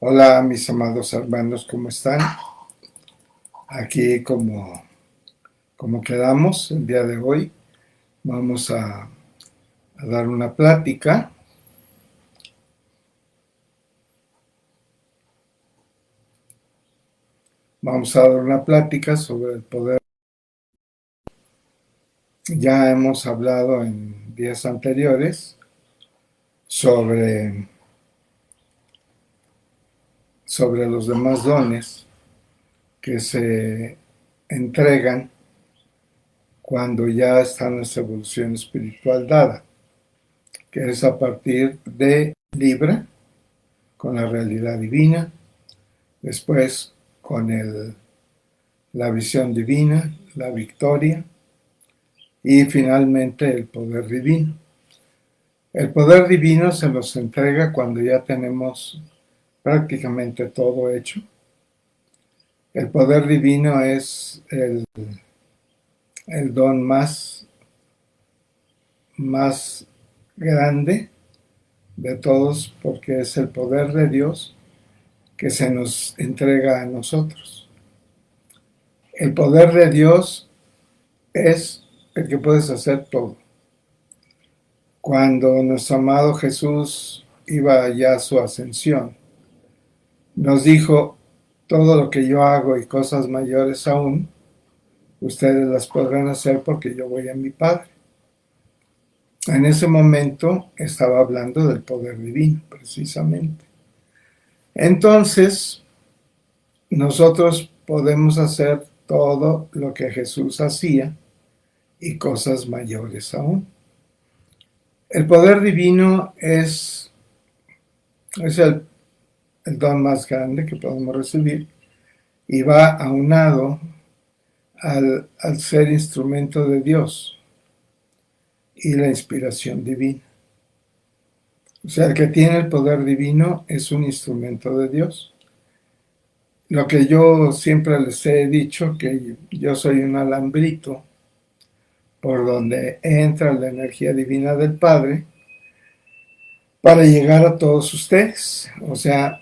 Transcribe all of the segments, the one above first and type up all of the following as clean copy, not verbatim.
Hola, mis amados hermanos, ¿cómo están? Aquí como quedamos el día de hoy, vamos a dar una plática. Vamos a dar una plática sobre el poder. Ya hemos hablado en días anteriores sobre, sobre los demás dones que se entregan cuando ya está nuestra evolución espiritual dada, que es a partir de Libra, con la realidad divina, después con la visión divina, la victoria y finalmente el poder divino. El poder divino se nos entrega cuando ya tenemos prácticamente todo hecho. El poder divino es el don más grande de todos porque es el poder de Dios que se nos entrega a nosotros. El poder de Dios es el que puedes hacer todo. Cuando nuestro amado Jesús iba ya a su ascensión, nos dijo, todo lo que yo hago y cosas mayores aún, ustedes las podrán hacer porque yo voy a mi Padre. En ese momento estaba hablando del poder divino, precisamente. Entonces, nosotros podemos hacer todo lo que Jesús hacía y cosas mayores aún. El poder divino es el don más grande que podemos recibir y va aunado al ser instrumento de Dios y la inspiración divina. O sea, el que tiene el poder divino es un instrumento de Dios. Lo que yo siempre les he dicho, que yo soy un alambrito por donde entra la energía divina del Padre para llegar a todos ustedes. O sea,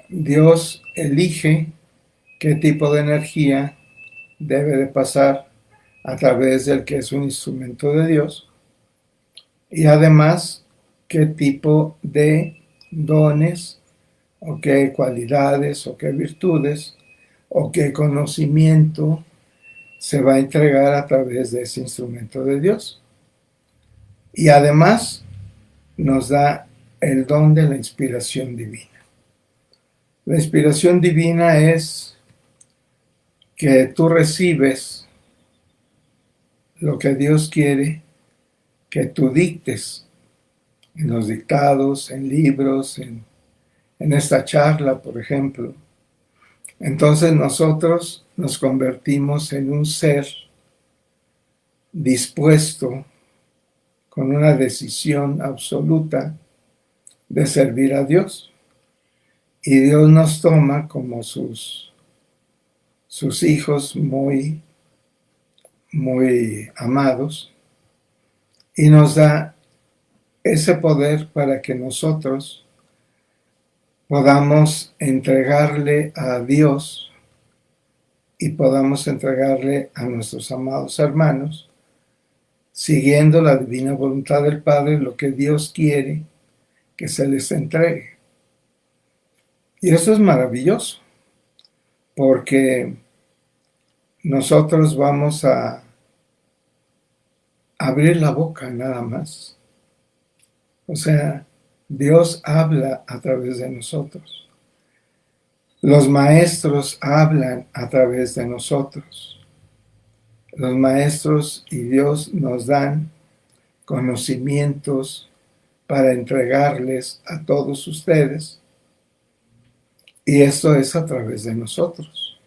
Dios elige qué tipo de energía debe de pasar a través del que es un instrumento de Dios y además qué tipo de dones o qué cualidades o qué virtudes o qué conocimiento se va a entregar a través de ese instrumento de Dios. Y además nos da el don de la inspiración divina. La inspiración divina es que tú recibes lo que Dios quiere que tú dictes en los dictados, en libros, en esta charla, por ejemplo. Entonces nosotros nos convertimos en un ser dispuesto, con una decisión absoluta de servir a Dios. Y Dios nos toma como sus hijos muy amados y nos da ese poder para que nosotros podamos entregarle a Dios y podamos entregarle a nuestros amados hermanos, siguiendo la divina voluntad del Padre, lo que Dios quiere que se les entregue. Y eso es maravilloso, porque nosotros vamos a abrir la boca nada más. O sea, Dios habla a través de nosotros. Los maestros hablan a través de nosotros. Los maestros y Dios nos dan conocimientos para entregarles a todos ustedes. Y esto es a través de nosotros.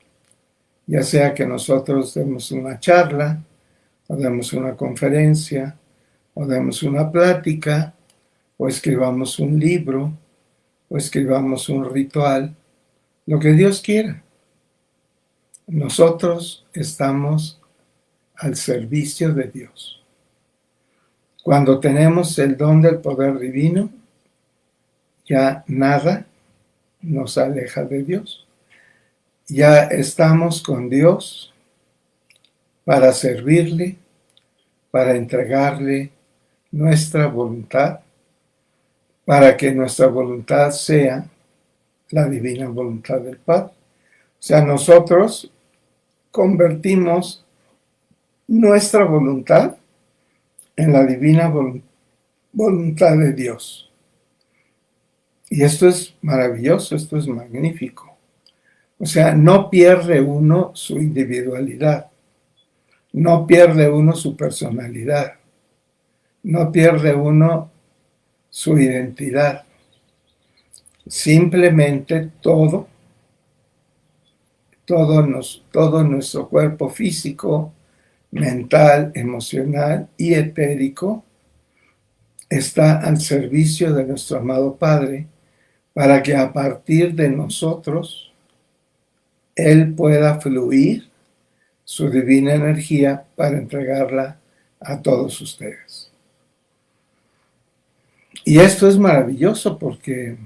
Ya sea que nosotros demos una charla, o demos una conferencia, o demos una plática, o escribamos un libro, o escribamos un ritual, lo que Dios quiera. Nosotros estamos al servicio de Dios. Cuando tenemos el don del poder divino, ya nada nos aleja de Dios. Ya estamos con Dios para servirle, para entregarle nuestra voluntad, para que nuestra voluntad sea la divina voluntad del Padre. O sea, nosotros convertimos nuestra voluntad en la divina voluntad de Dios. Y esto es maravilloso, esto es magnífico. O sea, no pierde uno su individualidad, no pierde uno su personalidad, no pierde uno su identidad. Simplemente todo nuestro cuerpo físico, mental, emocional y etérico está al servicio de nuestro amado Padre para que a partir de nosotros Él pueda fluir su divina energía para entregarla a todos ustedes. Y esto es maravilloso porque,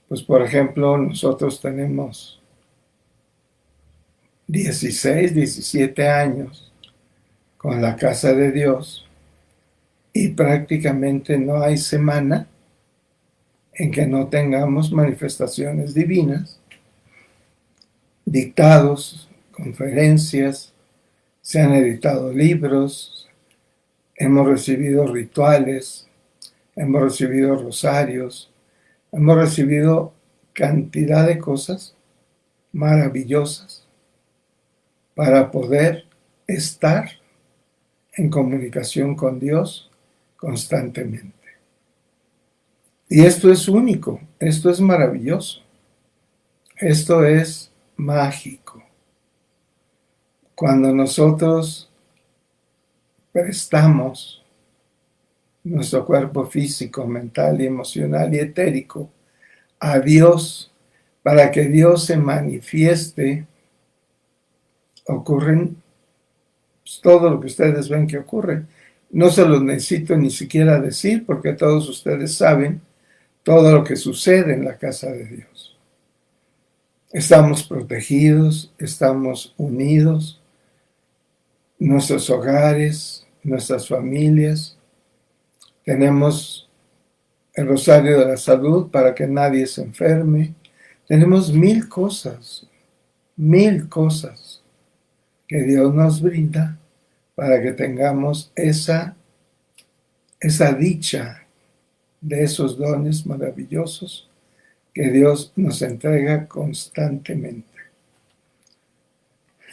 pues por ejemplo, nosotros tenemos 16, 17 años con la Casa de Dios y prácticamente no hay semana en que no tengamos manifestaciones divinas, dictados, conferencias, se han editado libros, hemos recibido rituales, hemos recibido rosarios, hemos recibido cantidad de cosas maravillosas para poder estar en comunicación con Dios constantemente. Y esto es único, esto es maravilloso, esto es mágico. Cuando nosotros prestamos nuestro cuerpo físico, mental y emocional y etérico a Dios para que Dios se manifieste, ocurren todo lo que ustedes ven que ocurre. No se los necesito ni siquiera decir porque todos ustedes saben todo lo que sucede en la casa de Dios. Estamos protegidos, estamos unidos, nuestros hogares, nuestras familias. Tenemos el rosario de la salud para que nadie se enferme. Tenemos mil cosas que Dios nos brinda para que tengamos esa dicha de esos dones maravillosos que Dios nos entrega constantemente.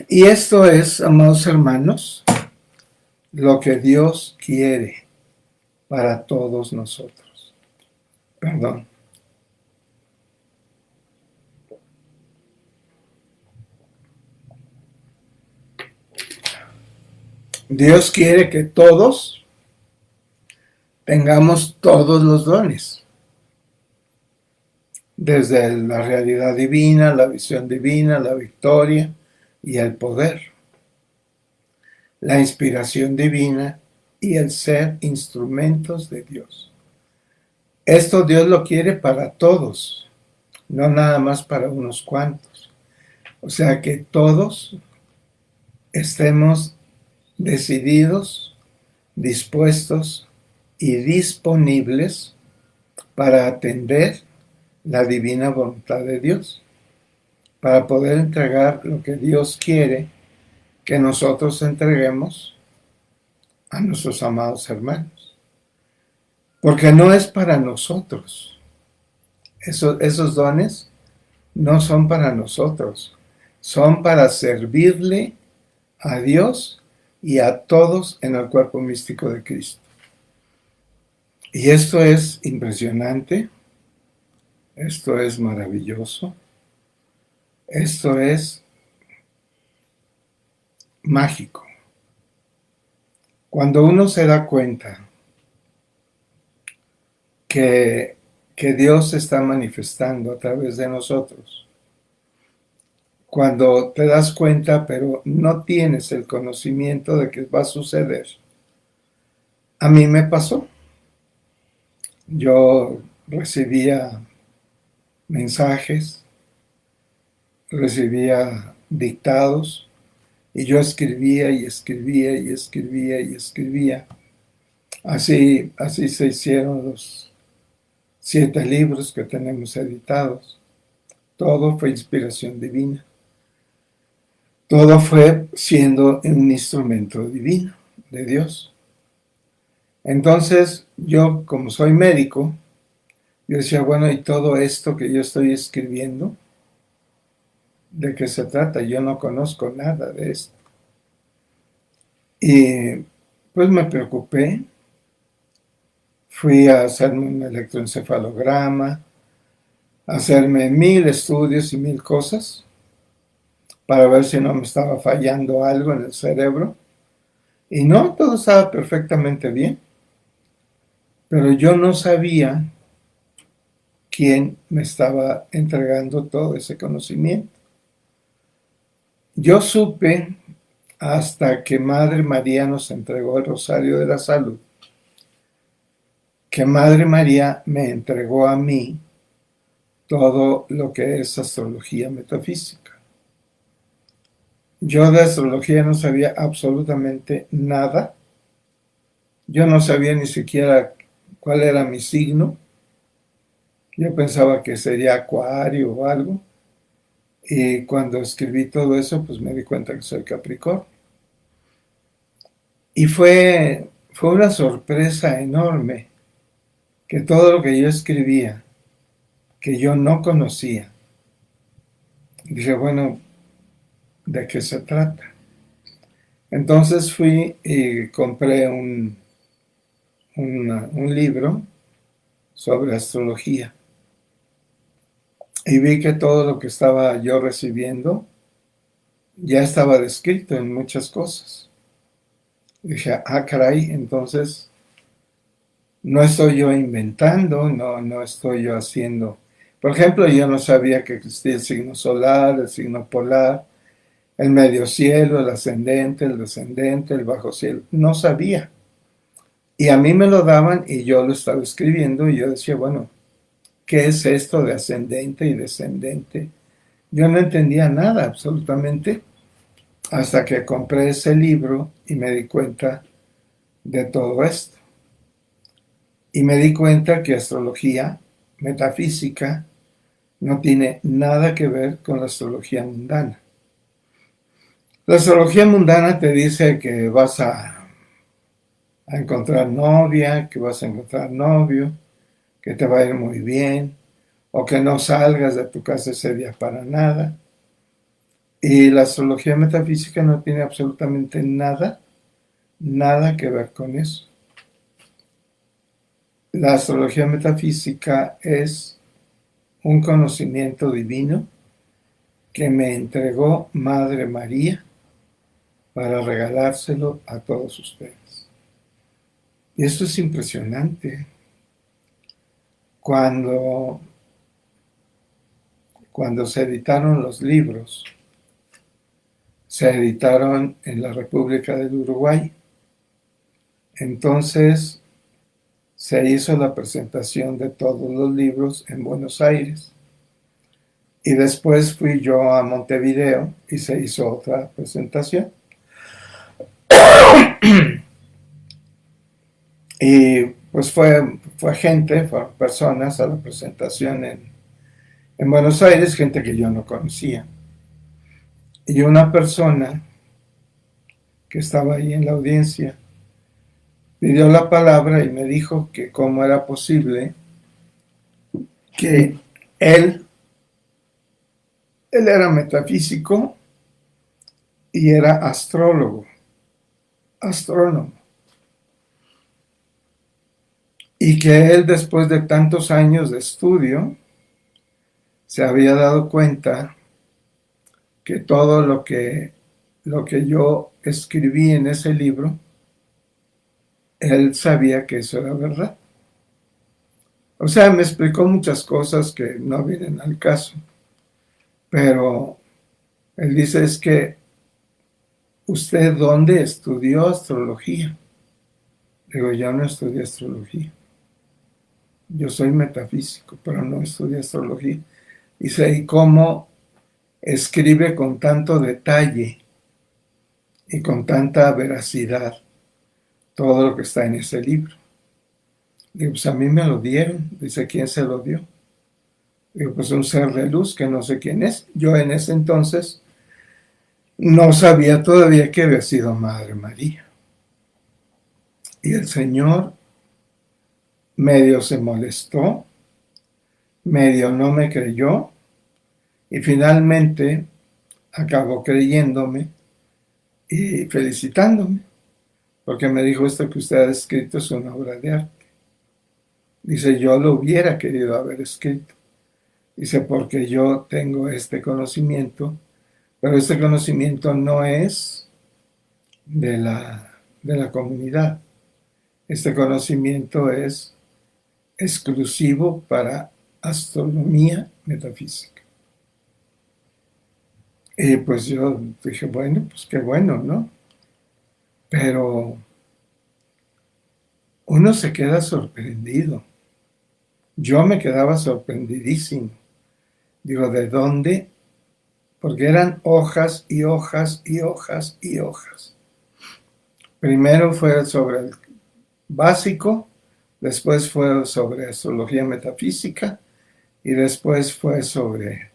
Y esto es, amados hermanos, lo que Dios quiere para todos nosotros. Perdón. Dios quiere que todos tengamos todos los dones, desde la realidad divina, la visión divina, la victoria y el poder, la inspiración divina y el ser instrumentos de Dios. Esto Dios lo quiere para todos, no nada más para unos cuantos. O sea, que todos estemos decididos, dispuestos y disponibles para atender la divina voluntad de Dios, para poder entregar lo que Dios quiere que nosotros entreguemos a nuestros amados hermanos. Porque no es para nosotros. Esos dones no son para nosotros, son para servirle a Dios y a todos en el cuerpo místico de Cristo. Y esto es impresionante, esto es maravilloso, esto es mágico. Cuando uno se da cuenta que Dios se está manifestando a través de nosotros, cuando te das cuenta pero no tienes el conocimiento de que va a suceder. A mí me pasó. Yo recibía mensajes, recibía dictados y yo escribía y escribía y escribía y escribía. Así se hicieron los 7 libros que tenemos editados. Todo fue inspiración divina. Todo fue siendo un instrumento divino de Dios. Entonces, yo, como soy médico, yo decía, bueno, ¿y todo esto que yo estoy escribiendo? ¿De qué se trata? Yo no conozco nada de esto. Y pues me preocupé. Fui a hacerme un electroencefalograma, a hacerme 1000 estudios y 1000 cosas para ver si no me estaba fallando algo en el cerebro. Y no, todo estaba perfectamente bien. Pero yo no sabía quién me estaba entregando todo ese conocimiento. Yo supe hasta que Madre María nos entregó el Rosario de la Salud, que Madre María me entregó a mí todo lo que es astrología metafísica. Yo de astrología no sabía absolutamente nada. Yo no sabía ni siquiera cuál era mi signo. Yo pensaba que sería Acuario o algo. Y cuando escribí todo eso, pues me di cuenta que soy Capricornio. Y fue una sorpresa enorme que todo lo que yo escribía, que yo no conocía, dije, bueno, ¿de qué se trata? Entonces fui y compré un libro sobre astrología y vi que todo lo que estaba yo recibiendo ya estaba descrito en muchas cosas. Y dije, caray, entonces no estoy yo inventando, no estoy yo haciendo. Por ejemplo, yo no sabía que existía el signo solar, el signo polar, el medio cielo, el ascendente, el descendente, el bajo cielo. No sabía. Y a mí me lo daban y yo lo estaba escribiendo y yo decía, bueno, ¿qué es esto de ascendente y descendente? Yo no entendía nada absolutamente hasta que compré ese libro y me di cuenta de todo esto. Y me di cuenta que astrología, metafísica, no tiene nada que ver con la astrología mundana. La astrología mundana te dice que vas a encontrar novia, que vas a encontrar novio, que te va a ir muy bien, o que no salgas de tu casa ese día para nada. Y la astrología metafísica no tiene absolutamente nada que ver con eso. La astrología metafísica es un conocimiento divino que me entregó Madre María para regalárselo a todos ustedes. Y esto es impresionante. Cuando se editaron los libros, se editaron en la República del Uruguay. Entonces se hizo la presentación de todos los libros en Buenos Aires. Y después fui yo a Montevideo y se hizo otra presentación. Y pues fue gente, fueron personas a la presentación en Buenos Aires, gente que yo no conocía. Y una persona que estaba ahí en la audiencia pidió la palabra y me dijo que cómo era posible que él era metafísico y era astrónomo. Y que él, después de tantos años de estudio, se había dado cuenta que todo lo que yo escribí en ese libro, él sabía que eso era verdad. O sea, me explicó muchas cosas que no vienen al caso. Pero él dice, es que ¿usted dónde estudió astrología? Digo, yo no estudié astrología. Yo soy metafísico, pero no estudié astrología. y cómo escribe con tanto detalle y con tanta veracidad todo lo que está en ese libro. Digo, pues a mí me lo dieron. Dice, ¿quién se lo dio? Digo, pues un ser de luz que no sé quién es. Yo en ese entonces no sabía todavía que había sido Madre María. Y el Señor medio se molestó, medio no me creyó, y finalmente acabó creyéndome y felicitándome, porque me dijo, esto que usted ha escrito es una obra de arte. Dice, yo lo hubiera querido haber escrito. Dice, porque yo tengo este conocimiento, pero este conocimiento no es de la comunidad. Este conocimiento es exclusivo para astronomía metafísica. Y pues yo dije, bueno, pues qué bueno, ¿no? Pero uno se queda sorprendido. Yo me quedaba sorprendidísimo. Digo, ¿de dónde? Porque eran hojas y hojas y hojas y hojas. Primero fue sobre el básico, después fue sobre astrología metafísica y después fue sobre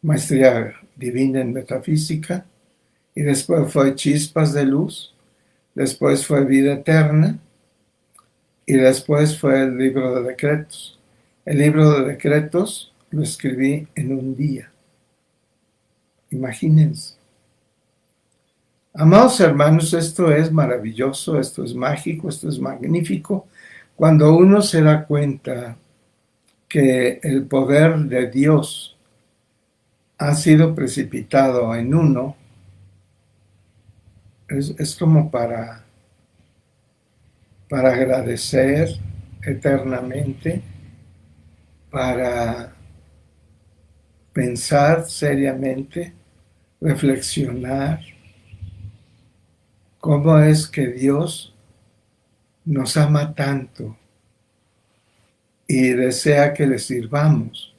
maestría divina en metafísica y después fue chispas de luz, después fue vida eterna y después fue el libro de decretos. El libro de decretos lo escribí en un día. Imagínense. Amados hermanos, esto es maravilloso, esto es mágico, esto es magnífico. Cuando uno se da cuenta que el poder de Dios ha sido precipitado en uno, es como para agradecer eternamente, para pensar seriamente, reflexionar cómo es que Dios nos ama tanto y desea que le sirvamos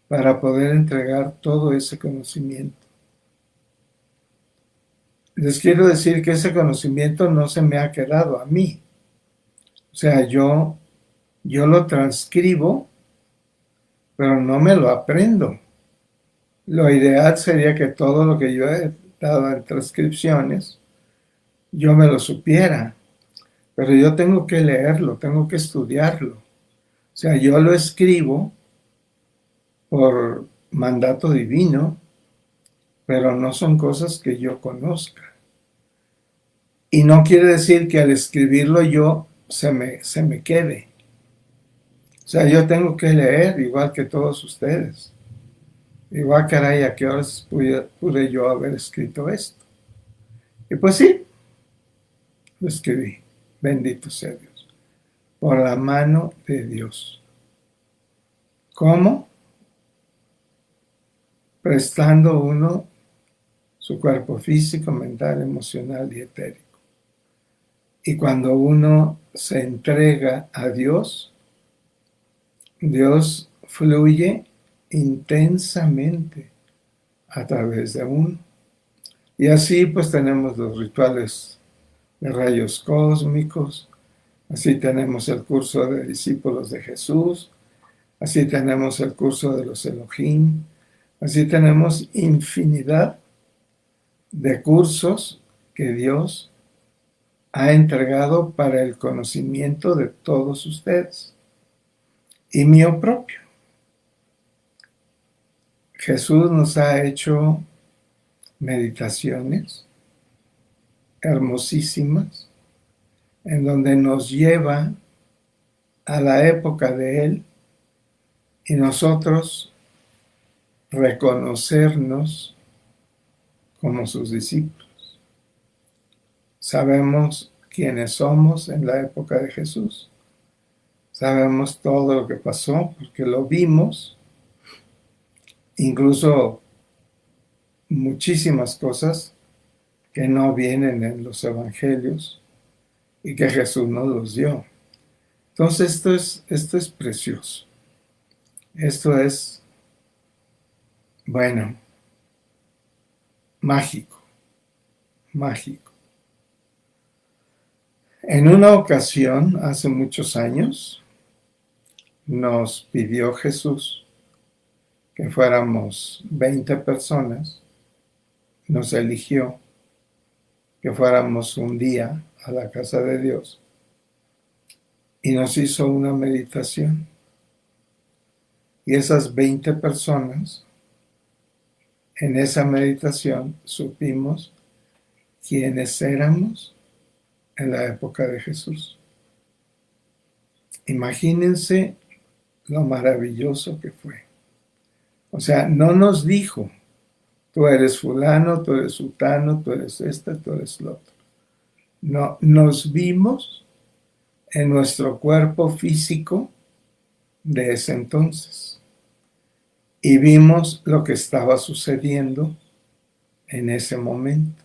para poder entregar todo ese conocimiento. Les quiero decir que ese conocimiento no se me ha quedado a mí. O sea, yo lo transcribo, pero no me lo aprendo. Lo ideal sería que todo lo que yo he dado en transcripciones, yo me lo supiera. Pero yo tengo que leerlo, tengo que estudiarlo. O sea, yo lo escribo por mandato divino, pero no son cosas que yo conozca. Y no quiere decir que al escribirlo yo se me quede. O sea, yo tengo que leer igual que todos ustedes. Igual, caray, ¿a qué horas pude yo haber escrito esto? Y pues sí, lo escribí. Bendito sea Dios. Por la mano de Dios. ¿Cómo? Prestando uno su cuerpo físico, mental, emocional y etérico. Y cuando uno se entrega a Dios, Dios fluye intensamente a través de uno. Y así pues tenemos los rituales de rayos cósmicos, así tenemos el curso de discípulos de Jesús, así tenemos el curso de los Elohim, así tenemos infinidad de cursos que Dios ha entregado para el conocimiento de todos ustedes y mío propio. Jesús nos ha hecho meditaciones hermosísimas en donde nos lleva a la época de Él y nosotros reconocernos como sus discípulos. Sabemos quiénes somos en la época de Jesús. Sabemos todo lo que pasó porque lo vimos, incluso muchísimas cosas que no vienen en los evangelios y que Jesús nos los dio. Entonces esto es precioso. Esto es Bueno, mágico, mágico. En una ocasión, hace muchos años, nos pidió Jesús que fuéramos 20 personas, nos eligió que fuéramos un día a la casa de Dios y nos hizo una meditación. Y esas 20 personas, en esa meditación, supimos quiénes éramos en la época de Jesús. Imagínense lo maravilloso que fue. O sea, no nos dijo, tú eres fulano, tú eres sultano, tú eres este, tú eres lo otro. No, nos vimos en nuestro cuerpo físico de ese entonces y vimos lo que estaba sucediendo en ese momento.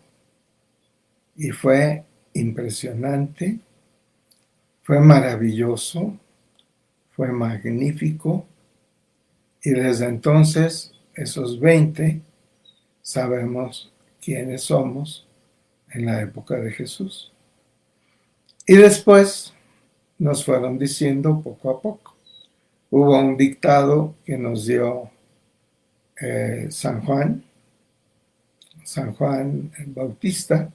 Y fue impresionante, fue maravilloso, fue magnífico. Y desde entonces, esos 20 sabemos quiénes somos en la época de Jesús. Y después nos fueron diciendo poco a poco. Hubo un dictado que nos dio San Juan el Bautista,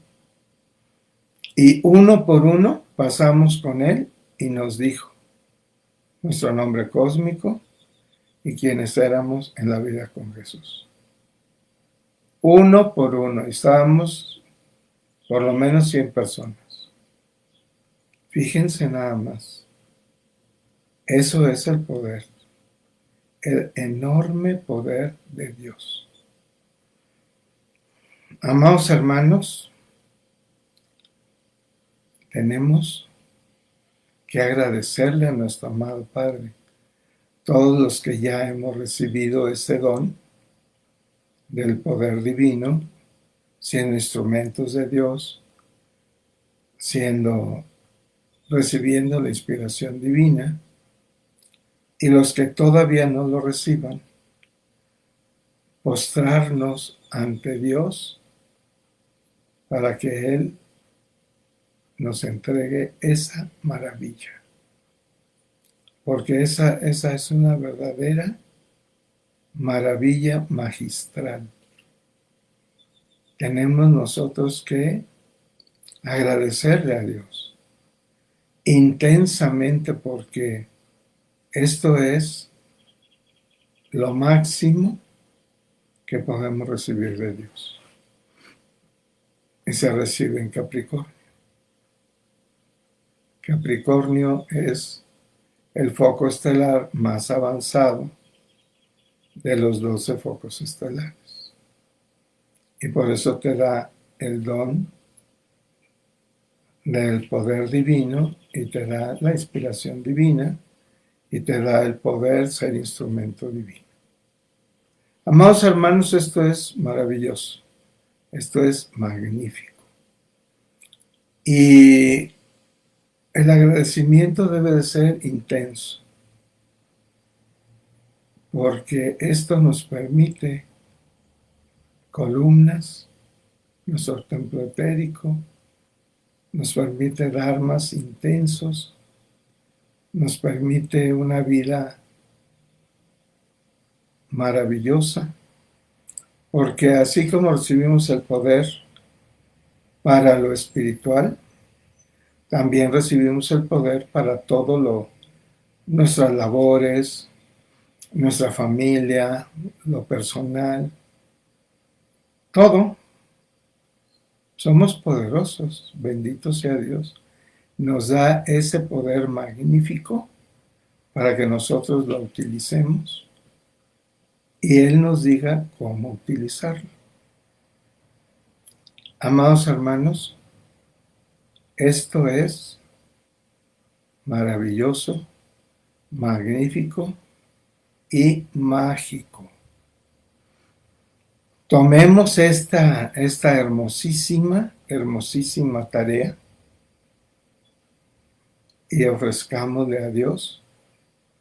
y uno por uno pasamos con él y nos dijo nuestro nombre cósmico y quiénes éramos en la vida con Jesús. Uno por uno, y estábamos por lo menos 100 personas. Fíjense nada más. Eso es el poder, el enorme poder de Dios. Amados hermanos, tenemos que agradecerle a nuestro amado Padre, todos los que ya hemos recibido ese don del poder divino, siendo instrumentos de Dios, recibiendo la inspiración divina, y los que todavía no lo reciban, postrarnos ante Dios para que Él nos entregue esa maravilla. Porque esa es una verdadera maravilla magistral. Tenemos nosotros que agradecerle a Dios intensamente, porque esto es lo máximo que podemos recibir de Dios. Y se recibe en Capricornio. Capricornio es el foco estelar más avanzado de los 12 focos estelares. Y por eso te da el don del poder divino y te da la inspiración divina y te da el poder ser instrumento divino. Amados hermanos, esto es maravilloso, esto es magnífico. Y el agradecimiento debe de ser intenso, porque esto nos permite columnas, nuestro templo etérico, nos permite dharmas intensos, nos permite una vida maravillosa, porque así como recibimos el poder para lo espiritual, también recibimos el poder para nuestras labores, nuestra familia, lo personal, todo. Somos poderosos, bendito sea Dios. Nos da ese poder magnífico para que nosotros lo utilicemos y Él nos diga cómo utilizarlo. Amados hermanos, esto es maravilloso, magnífico y mágico. Tomemos esta hermosísima tarea y ofrezcámosle a Dios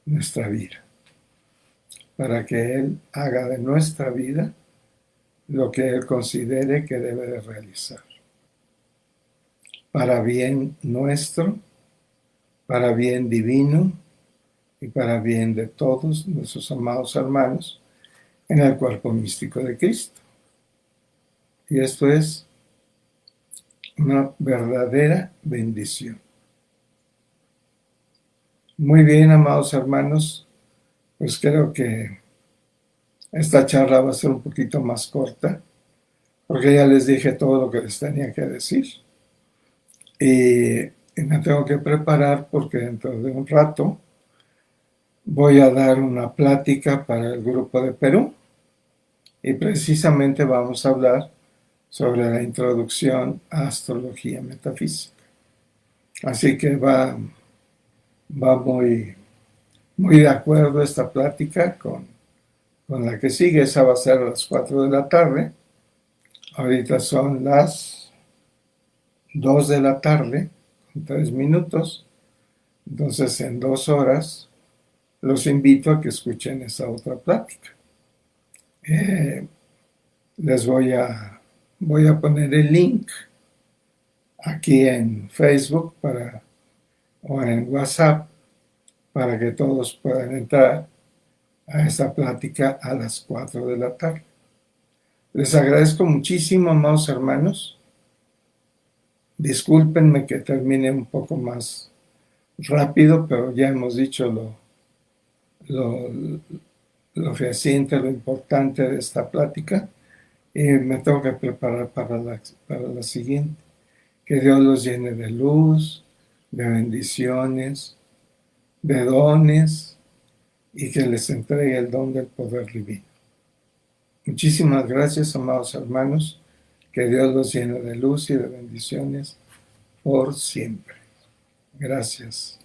nuestra vida para que Él haga de nuestra vida lo que Él considere que debe de realizar, para bien nuestro, para bien divino y para bien de todos nuestros amados hermanos en el cuerpo místico de Cristo. Y esto es una verdadera bendición. Muy bien, amados hermanos, pues creo que esta charla va a ser un poquito más corta, porque ya les dije todo lo que les tenía que decir. Y me tengo que preparar porque dentro de un rato voy a dar una plática para el grupo de Perú y precisamente vamos a hablar sobre la introducción a astrología metafísica. Así que va muy de acuerdo esta plática con la que sigue. Esa va a ser a las 4 de la tarde. Ahorita son las 2 de la tarde, con 3 minutos. Entonces, en 2 horas, los invito a que escuchen esa otra plática. Les voy a poner el link aquí en Facebook o en WhatsApp para que todos puedan entrar a esta plática a las 4 de la tarde. Les agradezco muchísimo, amados hermanos. Discúlpenme que termine un poco más rápido, pero ya hemos dicho lo reciente, lo importante de esta plática, y me tengo que preparar para la siguiente. Que Dios los llene de luz, de bendiciones, de dones, y que les entregue el don del poder divino. Muchísimas gracias, amados hermanos. Que Dios los llene de luz y de bendiciones por siempre. Gracias.